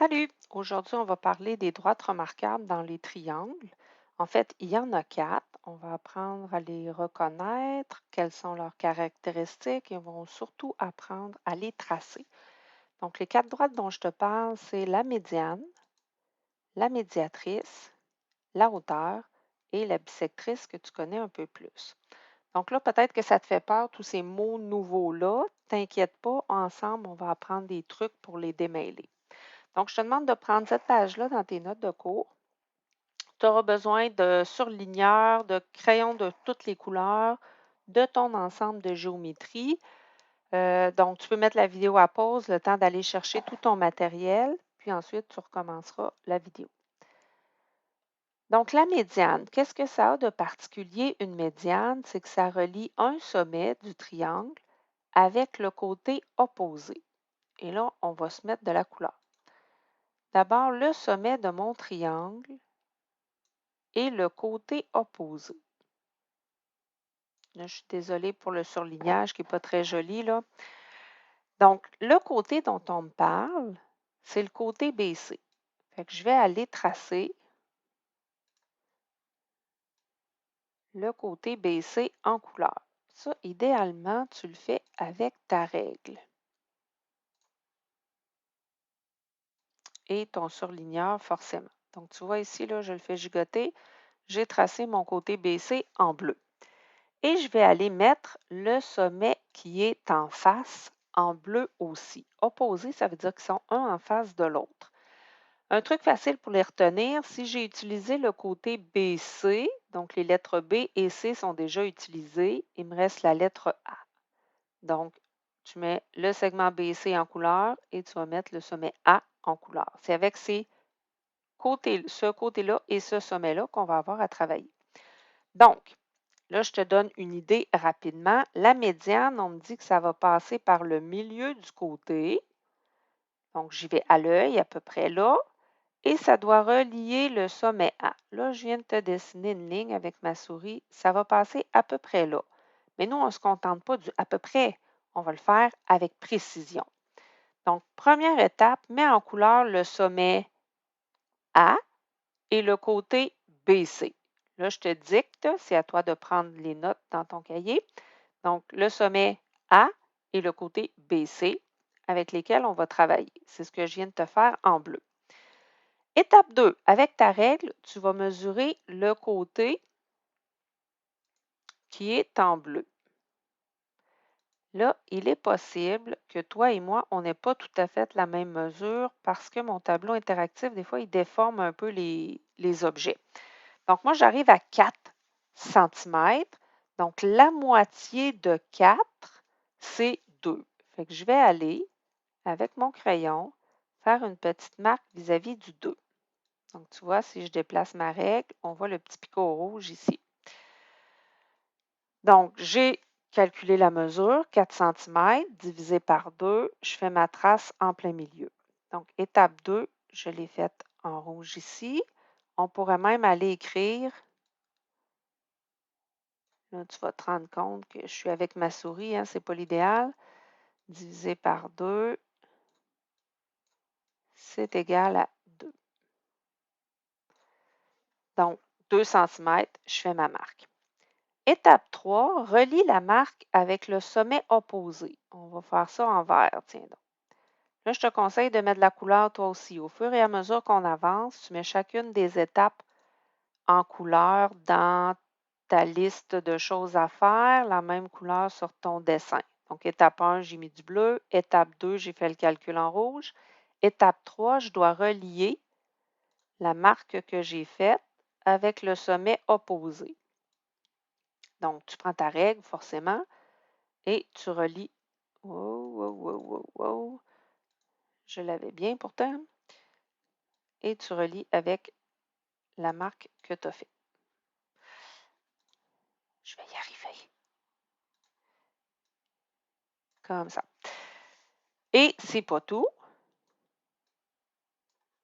Salut! Aujourd'hui, on va parler des droites remarquables dans les triangles. En fait, il y en a quatre. On va apprendre à les reconnaître, quelles sont leurs caractéristiques et on va surtout apprendre à les tracer. Donc, les quatre droites dont je te parle, c'est la médiane, la médiatrice, la hauteur et la bissectrice que tu connais un peu plus. Donc là, peut-être que ça te fait peur, tous ces mots nouveaux-là. T'inquiète pas, ensemble, on va apprendre des trucs pour les démêler. Donc, je te demande de prendre cette page-là dans tes notes de cours. Tu auras besoin de surligneurs, de crayons de toutes les couleurs, de ton ensemble de géométrie. Donc, tu peux mettre la vidéo à pause, le temps d'aller chercher tout ton matériel, puis ensuite, tu recommenceras la vidéo. Donc, la médiane, qu'est-ce que ça a de particulier, une médiane? C'est que ça relie un sommet du triangle avec le côté opposé. Et là, on va se mettre de la couleur. D'abord, le sommet de mon triangle et le côté opposé. Là, je suis désolée pour le surlignage qui n'est pas très joli, là. Donc, le côté dont on me parle, c'est le côté BC. Fait que je vais aller tracer le côté BC en couleur. Ça, idéalement, tu le fais avec ta règle et ton surligneur, forcément. Donc, tu vois ici, là, je le fais gigoter. J'ai tracé mon côté BC en bleu. Et je vais aller mettre le sommet qui est en face en bleu aussi. Opposé, ça veut dire qu'ils sont un en face de l'autre. Un truc facile pour les retenir, si j'ai utilisé le côté BC, donc les lettres B et C sont déjà utilisées, il me reste la lettre A. Donc, tu mets le segment BC en couleur et tu vas mettre le sommet A en couleur. C'est avec ce côté-là et ce sommet-là qu'on va avoir à travailler. Donc, là, je te donne une idée rapidement. La médiane, on me dit que ça va passer par le milieu du côté. Donc, j'y vais à l'œil, à peu près là. Et ça doit relier le sommet A. Là, je viens de te dessiner une ligne avec ma souris. Ça va passer à peu près là. Mais nous, on ne se contente pas du à peu près. On va le faire avec précision. Donc, première étape, mets en couleur le sommet A et le côté BC. Là, je te dicte, c'est à toi de prendre les notes dans ton cahier. Donc, le sommet A et le côté BC avec lesquels on va travailler. C'est ce que je viens de te faire en bleu. Étape 2, avec ta règle, tu vas mesurer le côté qui est en bleu. Là, il est possible que toi et moi, on n'ait pas tout à fait la même mesure parce que mon tableau interactif, des fois, il déforme un peu les objets. Donc, moi, j'arrive à 4 cm. Donc, la moitié de 4, c'est 2. Fait que je vais aller, avec mon crayon, faire une petite marque vis-à-vis du 2. Donc, tu vois, si je déplace ma règle, on voit le petit picot rouge ici. Donc, j'ai calculé la mesure, 4 cm divisé par 2. Je fais ma trace en plein milieu. Donc, étape 2, je l'ai faite en rouge ici. On pourrait même aller écrire. Là, tu vas te rendre compte que je suis avec ma souris, hein, ce n'est pas l'idéal. Divisé par 2, c'est égal à 2. Donc, 2 cm, je fais ma marque. Étape 3, relie la marque avec le sommet opposé. On va faire ça en vert, tiens donc. Là, je te conseille de mettre de la couleur toi aussi. Au fur et à mesure qu'on avance, tu mets chacune des étapes en couleur dans ta liste de choses à faire, la même couleur sur ton dessin. Donc, étape 1, j'ai mis du bleu. Étape 2, j'ai fait le calcul en rouge. Étape 3, je dois relier la marque que j'ai faite avec le sommet opposé. Donc, tu prends ta règle, forcément, et tu relis. Wow, wow, wow, wow, wow. Je l'avais bien pourtant. Et tu relis avec la marque que tu as faite. Je vais y arriver. Comme ça. Et c'est pas tout.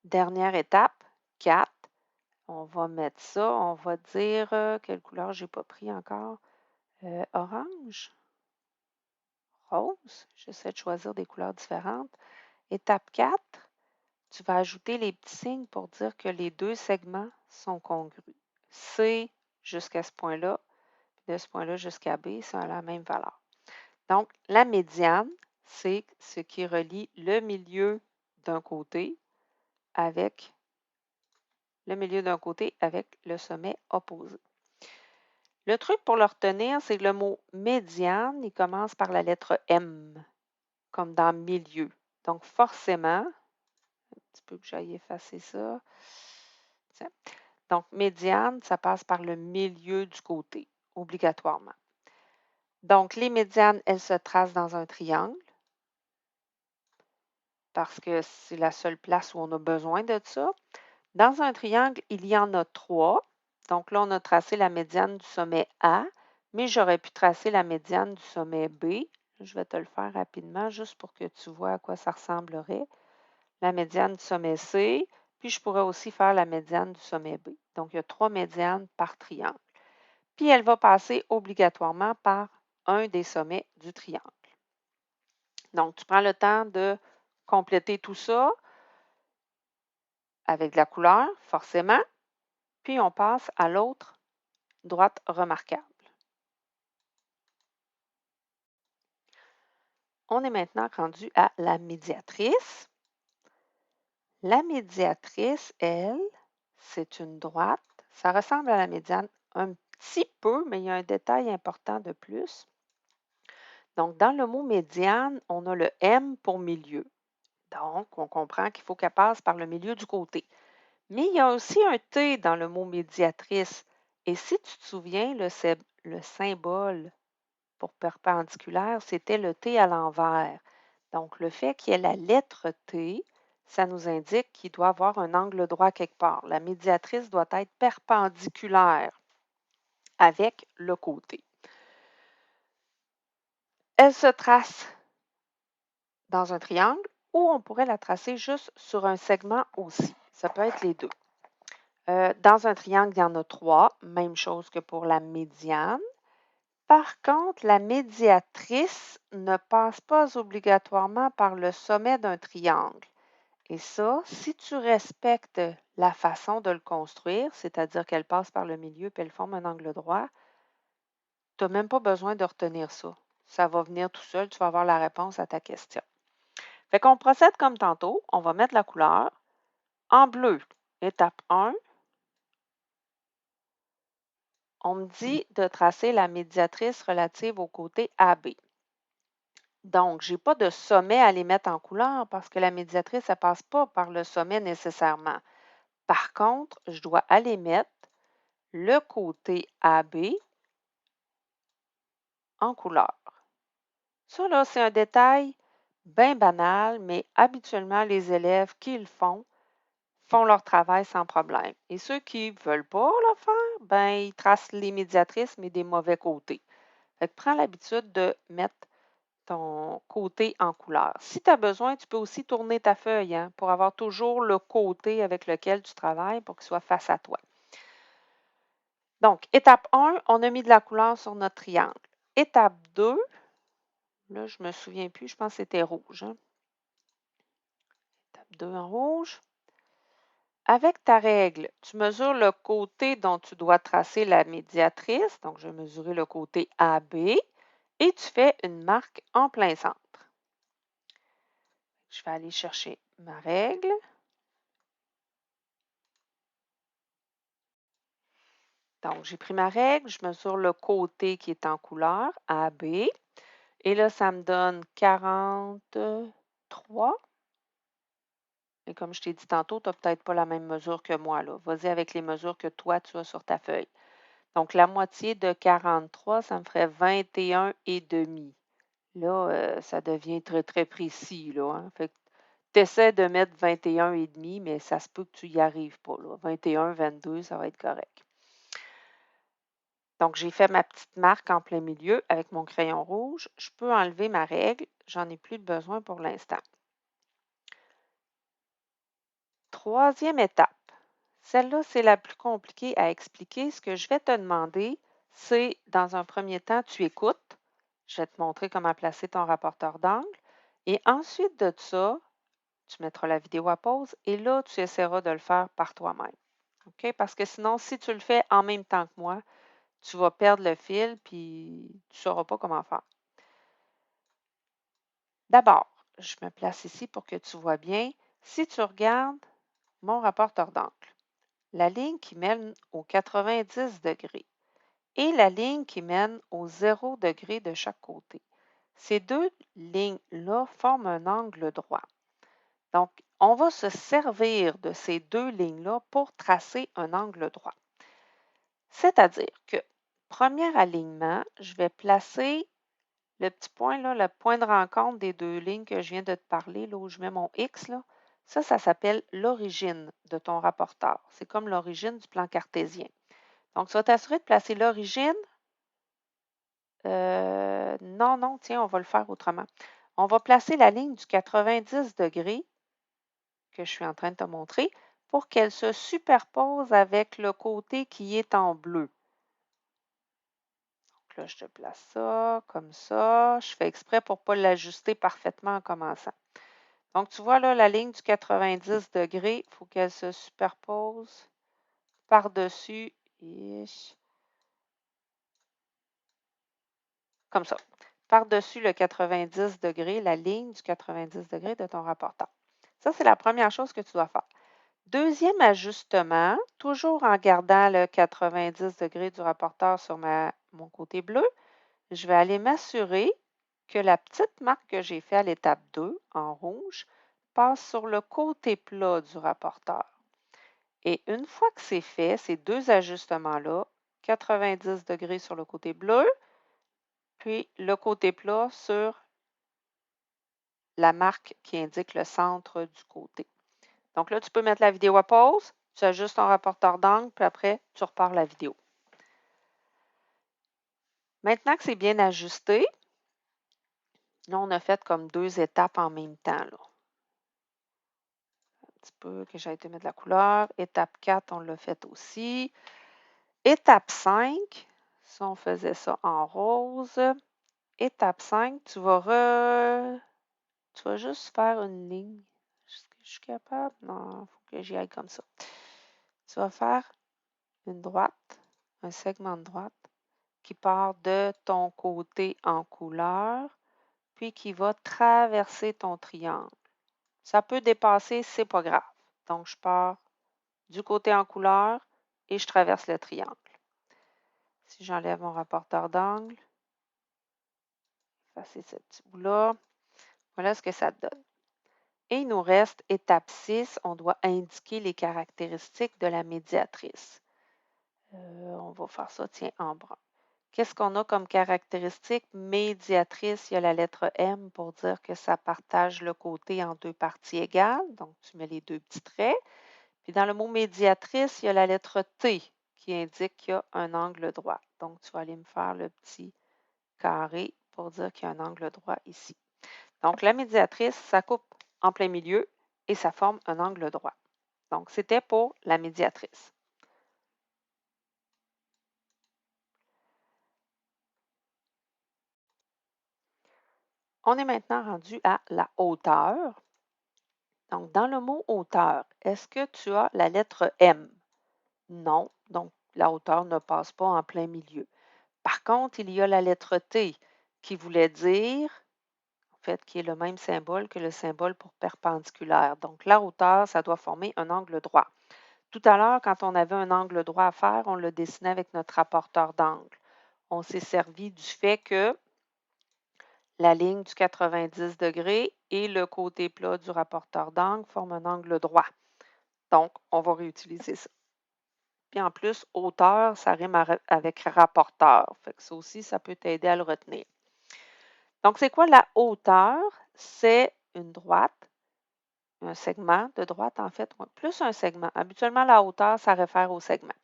Dernière étape, 4. On va mettre ça, on va dire, quelle couleur j'ai pas pris encore? Orange, rose. J'essaie de choisir des couleurs différentes. Étape 4, tu vas ajouter les petits signes pour dire que les deux segments sont congrus. C jusqu'à ce point-là, de ce point-là jusqu'à B, ça a la même valeur. Donc, la médiane, c'est ce qui relie le milieu d'un côté avec le sommet opposé. Le truc pour le retenir, c'est que le mot médiane, il commence par la lettre M, comme dans milieu. Donc, forcément, un petit peu que j'aille effacer ça. Tiens. Donc, médiane, ça passe par le milieu du côté, obligatoirement. Donc, les médianes, elles se tracent dans un triangle parce que c'est la seule place où on a besoin de ça. Dans un triangle, il y en a 3. Donc là, on a tracé la médiane du sommet A, mais j'aurais pu tracer la médiane du sommet B. Je vais te le faire rapidement, juste pour que tu vois à quoi ça ressemblerait. La médiane du sommet C, puis je pourrais aussi faire la médiane du sommet B. Donc, il y a 3 médianes par triangle. Puis, elle va passer obligatoirement par un des sommets du triangle. Donc, tu prends le temps de compléter tout ça avec de la couleur, forcément. Puis, on passe à l'autre droite remarquable. On est maintenant rendu à la médiatrice. La médiatrice, elle, c'est une droite. Ça ressemble à la médiane un petit peu, mais il y a un détail important de plus. Donc, dans le mot médiane, on a le M pour milieu. Donc, on comprend qu'il faut qu'elle passe par le milieu du côté. Mais il y a aussi un T dans le mot médiatrice. Et si tu te souviens, le symbole pour perpendiculaire, c'était le T à l'envers. Donc, le fait qu'il y ait la lettre T, ça nous indique qu'il doit avoir un angle droit quelque part. La médiatrice doit être perpendiculaire avec le côté. Elle se trace dans un triangle ou on pourrait la tracer juste sur un segment aussi. Ça peut être les deux. Dans un triangle, il y en a 3, même chose que pour la médiane. Par contre, la médiatrice ne passe pas obligatoirement par le sommet d'un triangle. Et ça, si tu respectes la façon de le construire, c'est-à-dire qu'elle passe par le milieu et elle forme un angle droit, tu n'as même pas besoin de retenir ça. Ça va venir tout seul, tu vas avoir la réponse à ta question. Fait qu'on procède comme tantôt, on va mettre la couleur. En bleu, étape 1, on me dit de tracer la médiatrice relative au côté AB. Donc, je n'ai pas de sommet à les mettre en couleur parce que la médiatrice, elle ne passe pas par le sommet nécessairement. Par contre, je dois aller mettre le côté AB en couleur. Ça, là, c'est un détail bien banal, mais habituellement, les élèves qui le font leur travail sans problème. Et ceux qui ne veulent pas le faire, ben, ils tracent les médiatrices, mais des mauvais côtés. Fait que prends l'habitude de mettre ton côté en couleur. Si tu as besoin, tu peux aussi tourner ta feuille hein, pour avoir toujours le côté avec lequel tu travailles pour qu'il soit face à toi. Donc, étape 1, on a mis de la couleur sur notre triangle. Étape 2, là, je ne me souviens plus, je pense que c'était rouge. Hein? Étape 2 en rouge. Avec ta règle, tu mesures le côté dont tu dois tracer la médiatrice. Donc, je vais mesurer le côté AB et tu fais une marque en plein centre. Je vais aller chercher ma règle. Donc, j'ai pris ma règle, je mesure le côté qui est en couleur, AB. Et là, ça me donne 43. Et comme je t'ai dit tantôt, tu n'as peut-être pas la même mesure que moi. Vas-y avec les mesures que toi, tu as sur ta feuille. Donc, la moitié de 43, ça me ferait 21 et demi. Là, ça devient très, très précis. Là, hein? Fait que tu essaies de mettre 21 et demi, mais ça se peut que tu n'y arrives pas. Là. 21, 22, ça va être correct. Donc, j'ai fait ma petite marque en plein milieu avec mon crayon rouge. Je peux enlever ma règle. J'en ai plus de besoin pour l'instant. Troisième étape. Celle-là, c'est la plus compliquée à expliquer. Ce que je vais te demander, c'est, dans un premier temps, tu écoutes. Je vais te montrer comment placer ton rapporteur d'angle. Et ensuite de ça, tu mettras la vidéo à pause et là, tu essaieras de le faire par toi-même. OK? Parce que sinon, si tu le fais en même temps que moi, tu vas perdre le fil puis tu ne sauras pas comment faire. D'abord, je me place ici pour que tu vois bien. Si tu regardes mon rapporteur d'angle, la ligne qui mène au 90 degrés et la ligne qui mène au 0 degré de chaque côté. Ces deux lignes-là forment un angle droit. Donc, on va se servir de ces deux lignes-là pour tracer un angle droit. C'est-à-dire que, premier alignement, je vais placer le petit point, là, le point de rencontre des deux lignes que je viens de te parler, là où je mets mon X, là, ça s'appelle l'origine de ton rapporteur. C'est comme l'origine du plan cartésien. Donc, tu vas t'assurer de placer l'origine. Non, non, tiens, on va le faire autrement. On va placer la ligne du 90 degrés que je suis en train de te montrer pour qu'elle se superpose avec le côté qui est en bleu. Donc là, je te place ça comme ça. Je fais exprès pour ne pas l'ajuster parfaitement en commençant. Donc, tu vois là, la ligne du 90 degrés, il faut qu'elle se superpose par-dessus. Comme ça. Par-dessus le 90 degrés, la ligne du 90 degrés de ton rapporteur. Ça, c'est la première chose que tu dois faire. Deuxième ajustement, toujours en gardant le 90 degrés du rapporteur sur mon côté bleu, je vais aller m'assurer que la petite marque que j'ai faite à l'étape 2 en rouge passe sur le côté plat du rapporteur. Et une fois que c'est fait, ces deux ajustements-là, 90 degrés sur le côté bleu, puis le côté plat sur la marque qui indique le centre du côté. Donc là, tu peux mettre la vidéo à pause, tu ajustes ton rapporteur d'angle, puis après, tu repars la vidéo. Maintenant que c'est bien ajusté, là, on a fait comme deux étapes en même temps. Là. Un petit peu que j'ai été mettre de la couleur. Étape 4, on l'a fait aussi. Étape 5, si on faisait ça en rose. Étape 5, tu vas juste faire une ligne. Est-ce que je suis capable? Non, il faut que j'y aille comme ça. Tu vas faire une droite, un segment de droite qui part de ton côté en couleur, puis qui va traverser ton triangle. Ça peut dépasser, c'est pas grave. Donc, je pars du côté en couleur et je traverse le triangle. Si j'enlève mon rapporteur d'angle, effacer ce petit bout-là, voilà ce que ça donne. Et il nous reste étape 6, on doit indiquer les caractéristiques de la médiatrice. On va faire ça, tiens, en brun. Qu'est-ce qu'on a comme caractéristique médiatrice? Il y a la lettre M pour dire que ça partage le côté en deux parties égales. Donc, tu mets les deux petits traits. Puis dans le mot médiatrice, il y a la lettre T qui indique qu'il y a un angle droit. Donc, tu vas aller me faire le petit carré pour dire qu'il y a un angle droit ici. Donc, la médiatrice, ça coupe en plein milieu et ça forme un angle droit. Donc, c'était pour la médiatrice. On est maintenant rendu à la hauteur. Donc, dans le mot hauteur, est-ce que tu as la lettre M? Non, donc la hauteur ne passe pas en plein milieu. Par contre, il y a la lettre T qui voulait dire, en fait, qui est le même symbole que le symbole pour perpendiculaire. Donc, la hauteur, ça doit former un angle droit. Tout à l'heure, quand on avait un angle droit à faire, on le dessinait avec notre rapporteur d'angle. On s'est servi du fait que la ligne du 90 degrés et le côté plat du rapporteur d'angle forment un angle droit. Donc, on va réutiliser ça. Puis en plus, hauteur, ça rime avec rapporteur. Fait que ça aussi, ça peut t'aider à le retenir. Donc, c'est quoi la hauteur? C'est une droite, un segment de droite en fait, plus un segment. Habituellement, la hauteur, ça réfère au segment,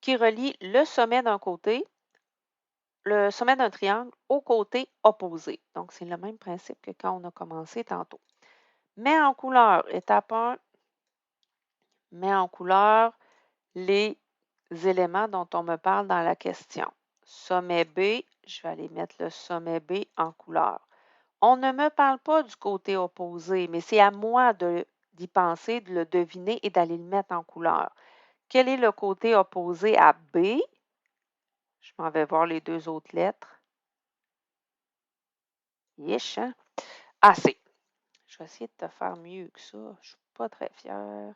qui relie le sommet d'un côté, le sommet d'un triangle au côté opposé. Donc, c'est le même principe que quand on a commencé tantôt. Mets en couleur, étape 1, mets en couleur les éléments dont on me parle dans la question. Sommet B, je vais aller mettre le sommet B en couleur. On ne me parle pas du côté opposé, mais c'est à moi d'y penser, de le deviner et d'aller le mettre en couleur. Quel est le côté opposé à B? Je m'en vais voir les deux autres lettres. Yesh, hein? Ah, C. Je vais essayer de te faire mieux que ça. Je suis pas très fière.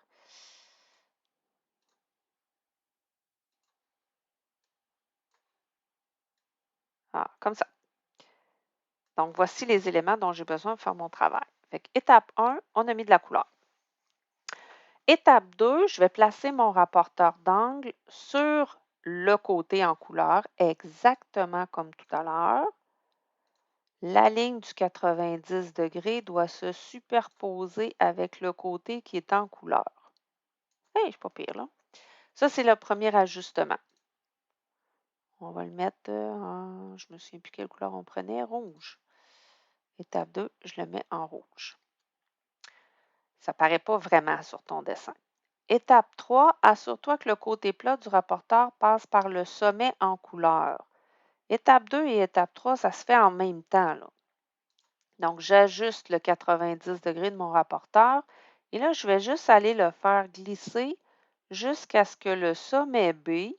Ah, comme ça. Donc, voici les éléments dont j'ai besoin pour faire mon travail. Fait que, étape 1, on a mis de la couleur. Étape 2, je vais placer mon rapporteur d'angle sur le côté en couleur, exactement comme tout à l'heure. La ligne du 90 degrés doit se superposer avec le côté qui est en couleur. Hey, je suis pas pire, là. Ça, c'est le premier ajustement. On va le mettre en, je me souviens plus quelle couleur on prenait, rouge. Étape 2, je le mets en rouge. Ça ne paraît pas vraiment sur ton dessin. Étape 3, assure-toi que le côté plat du rapporteur passe par le sommet en couleur. Étape 2 et étape 3, ça se fait en même temps, là. Donc, j'ajuste le 90 degrés de mon rapporteur et là, je vais juste aller le faire glisser jusqu'à ce que le sommet B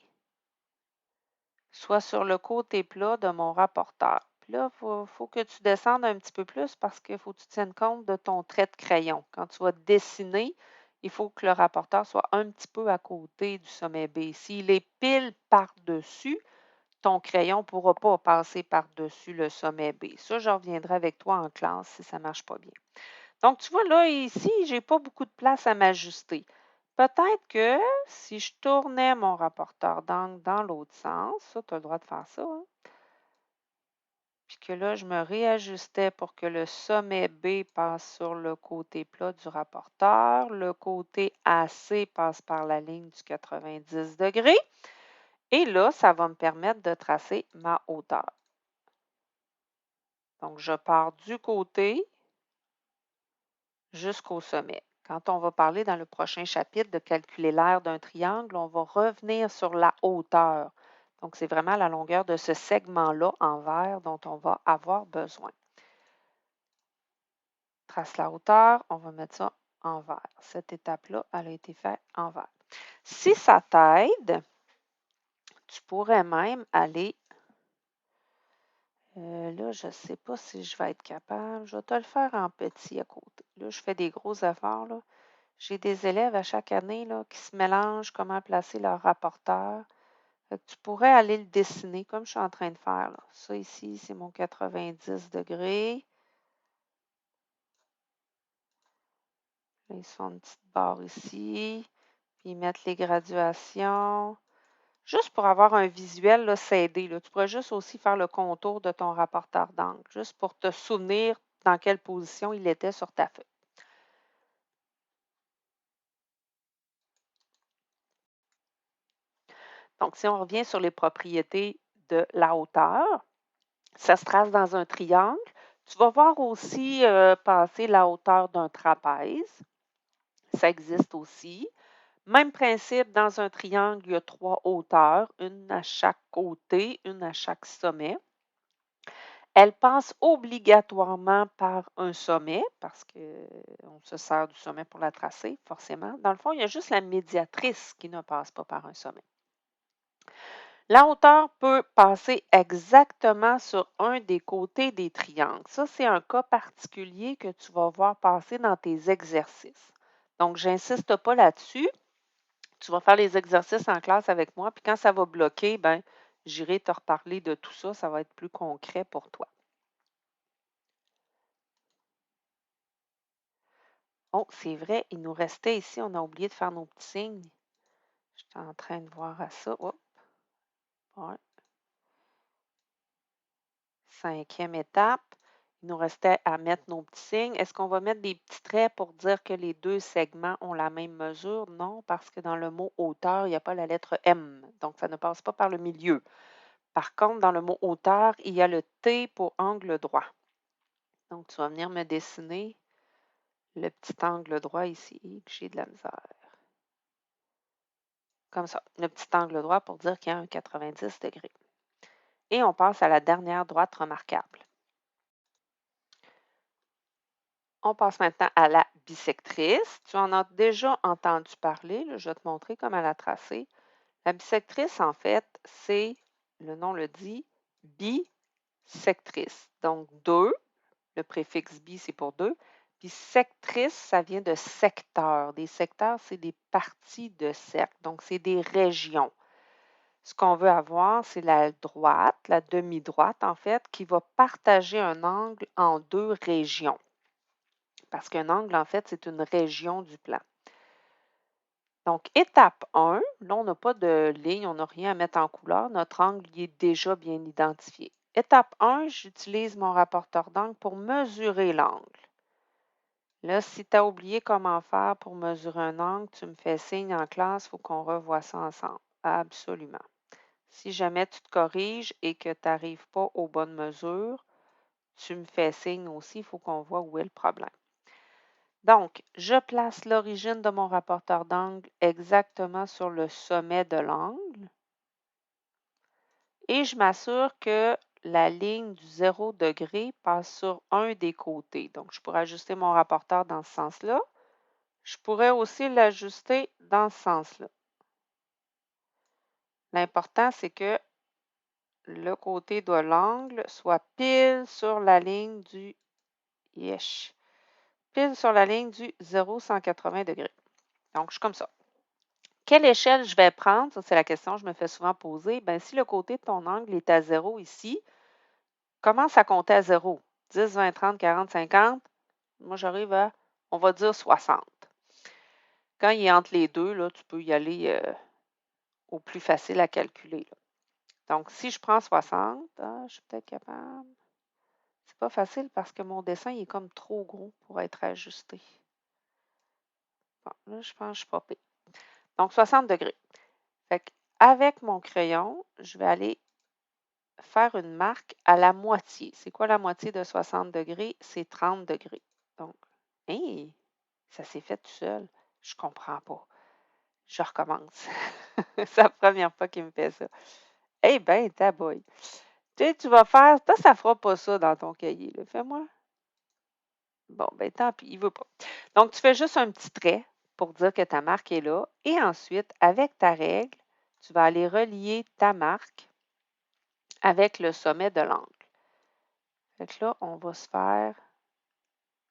soit sur le côté plat de mon rapporteur. Puis là, faut que tu descendes un petit peu plus parce qu'il faut que tu tiennes compte de ton trait de crayon. Quand tu vas dessiner, il faut que le rapporteur soit un petit peu à côté du sommet B. S'il est pile par-dessus, ton crayon ne pourra pas passer par-dessus le sommet B. Ça, je reviendrai avec toi en classe si ça ne marche pas bien. Donc, tu vois, là, ici, je n'ai pas beaucoup de place à m'ajuster. Peut-être que si je tournais mon rapporteur d'angle dans l'autre sens, ça, tu as le droit de faire ça, hein, puis que là, je me réajustais pour que le sommet B passe sur le côté plat du rapporteur, le côté AC passe par la ligne du 90 degrés, et là, ça va me permettre de tracer ma hauteur. Donc, je pars du côté jusqu'au sommet. Quand on va parler dans le prochain chapitre de calculer l'aire d'un triangle, on va revenir sur la hauteur. Donc, c'est vraiment la longueur de ce segment-là en vert dont on va avoir besoin. Trace la hauteur, on va mettre ça en vert. Cette étape-là, elle a été faite en vert. Si ça t'aide, tu pourrais même aller, là, je ne sais pas si je vais être capable, je vais te le faire en petit à côté. Là, je fais des gros efforts, là. J'ai des élèves à chaque année là, qui se mélangent comment placer leur rapporteur. Fait que tu pourrais aller le dessiner comme je suis en train de faire, là. Ça ici, c'est mon 90 degrés. Là, ils se font une petite barre ici. Puis ils mettent les graduations. Juste pour avoir un visuel, là, s'aider. Tu pourrais juste aussi faire le contour de ton rapporteur d'angle, juste pour te souvenir dans quelle position il était sur ta feuille. Donc, si on revient sur les propriétés de la hauteur, ça se trace dans un triangle. Tu vas voir aussi passer la hauteur d'un trapèze. Ça existe aussi. Même principe, dans un triangle, il y a 3 hauteurs, une à chaque côté, une à chaque sommet. Elle passe obligatoirement par un sommet parce qu'on se sert du sommet pour la tracer, forcément. Dans le fond, il y a juste la médiatrice qui ne passe pas par un sommet. La hauteur peut passer exactement sur un des côtés des triangles. Ça, c'est un cas particulier que tu vas voir passer dans tes exercices. Donc, j'insiste pas là-dessus. Tu vas faire les exercices en classe avec moi, puis quand ça va bloquer, ben, j'irai te reparler de tout ça. Ça va être plus concret pour toi. Oh, c'est vrai, il nous restait ici, on a oublié de faire nos petits signes. Je suis en train de voir à ça. Oh, ouais. 5e étape. Il nous restait à mettre nos petits signes. Est-ce qu'on va mettre des petits traits pour dire que les deux segments ont la même mesure? Non, parce que dans le mot hauteur, il n'y a pas la lettre M. Donc, ça ne passe pas par le milieu. Par contre, dans le mot hauteur, il y a le T pour angle droit. Donc, tu vas venir me dessiner le petit angle droit ici, que j'ai de la misère. Comme ça, le petit angle droit pour dire qu'il y a un 90 degrés. Et on passe à la dernière droite remarquable. On passe maintenant à la bisectrice. Tu en as déjà entendu parler, là, je vais te montrer comment la tracer. La bisectrice, en fait, c'est, le nom le dit, bisectrice. Donc, 2, le préfixe bi, c'est pour 2. Puis sectrice, ça vient de secteur. Des secteurs, c'est des parties de cercle. Donc, c'est des régions. Ce qu'on veut avoir, c'est la droite, la demi-droite, en fait, qui va partager un angle en 2 régions. Parce qu'un angle, en fait, c'est une région du plan. Donc, étape 1, là, on n'a pas de ligne, on n'a rien à mettre en couleur. Notre angle il est déjà bien identifié. Étape 1, j'utilise mon rapporteur d'angle pour mesurer l'angle. Là, si tu as oublié comment faire pour mesurer un angle, tu me fais signe en classe, il faut qu'on revoie ça ensemble. Absolument. Si jamais tu te corriges et que tu n'arrives pas aux bonnes mesures, tu me fais signe aussi, il faut qu'on voit où est le problème. Donc, je place l'origine de mon rapporteur d'angle exactement sur le sommet de l'angle et je m'assure que la ligne du 0 degré passe sur un des côtés. Donc, je pourrais ajuster mon rapporteur dans ce sens-là. Je pourrais aussi l'ajuster dans ce sens-là. L'important, c'est que le côté de l'angle soit pile sur la ligne du pile sur la ligne du 0,180 degrés. Donc, je suis comme ça. Quelle échelle je vais prendre? Ça, c'est la question que je me fais souvent poser. Bien, si le côté de ton angle est à 0 ici, commence à compter à 0. 10, 20, 30, 40, 50. Moi, j'arrive à, on va dire 60. Quand il est entre les deux, là, tu peux y aller au plus facile à calculer. Là. Donc, si je prends 60, je suis peut-être capable. C'est pas facile parce que mon dessin il est comme trop gros pour être ajusté. Bon, là, je pense que je suis pas pire. Donc, 60 degrés. Fait avec mon crayon, je vais aller faire une marque à la moitié. C'est quoi la moitié de 60 degrés? C'est 30 degrés. Donc, hey, ça s'est fait tout seul. Je comprends pas. Je recommence. C'est la première fois qu'il me fait ça. Eh bien, taboy. Tu sais, tu vas faire, toi, ça fera pas ça dans ton cahier. Fais-moi. Bon, ben tant pis, il veut pas. Donc, tu fais juste un petit trait pour dire que ta marque est là. Et ensuite, avec ta règle, tu vas aller relier ta marque avec le sommet de l'angle. Fait que là, on va se faire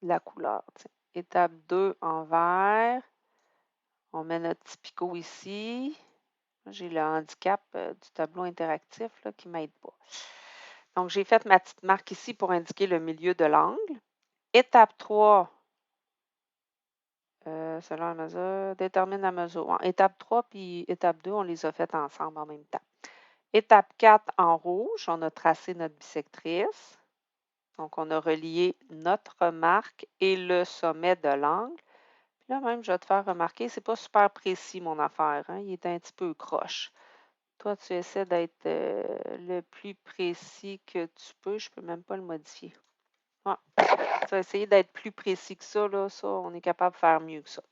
la couleur. Tiens. Étape 2 en vert. On met notre petit picot ici. J'ai le handicap du tableau interactif là, qui ne m'aide pas. Donc, j'ai fait ma petite marque ici pour indiquer le milieu de l'angle. Étape 3, selon la mesure, détermine la mesure. Bon, étape 3 puis étape 2, on les a faites ensemble en même temps. Étape 4, en rouge, on a tracé notre bisectrice. Donc, on a relié notre marque et le sommet de l'angle. Puis là, même, je vais te faire remarquer, c'est pas super précis, mon affaire. Hein? Il est un petit peu croche. Toi, tu essaies d'être le plus précis que tu peux. Je peux même pas le modifier. Ouais. Tu vas essayer d'être plus précis que ça, là. Ça, on est capable de faire mieux que ça.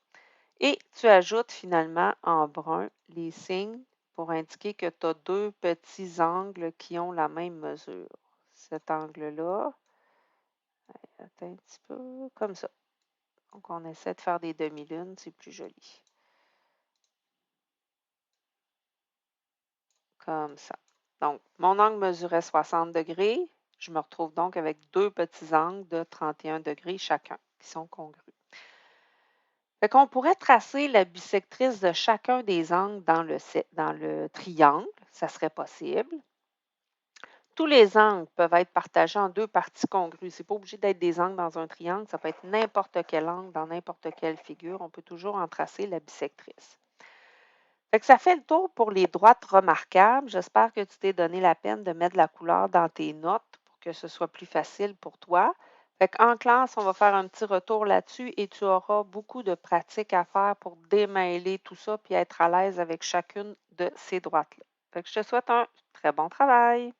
Et tu ajoutes finalement en brun les signes pour indiquer que tu as deux petits angles qui ont la même mesure. Cet angle-là, attends un petit peu, comme ça. Donc, on essaie de faire des demi-lunes, c'est plus joli. Comme ça. Donc, mon angle mesurait 60 degrés. Je me retrouve donc avec deux petits angles de 31 degrés chacun qui sont congrus. Fait qu'on pourrait tracer la bisectrice de chacun des angles dans le triangle. Ça serait possible. Tous les angles peuvent être partagés en deux parties congrues. Ce n'est pas obligé d'être des angles dans un triangle. Ça peut être n'importe quel angle dans n'importe quelle figure. On peut toujours en tracer la bisectrice. Fait que ça fait le tour pour les droites remarquables. J'espère que tu t'es donné la peine de mettre de la couleur dans tes notes pour que ce soit plus facile pour toi. Fait qu'en classe, on va faire un petit retour là-dessus et tu auras beaucoup de pratiques à faire pour démêler tout ça puis être à l'aise avec chacune de ces droites-là. Fait que je te souhaite un très bon travail.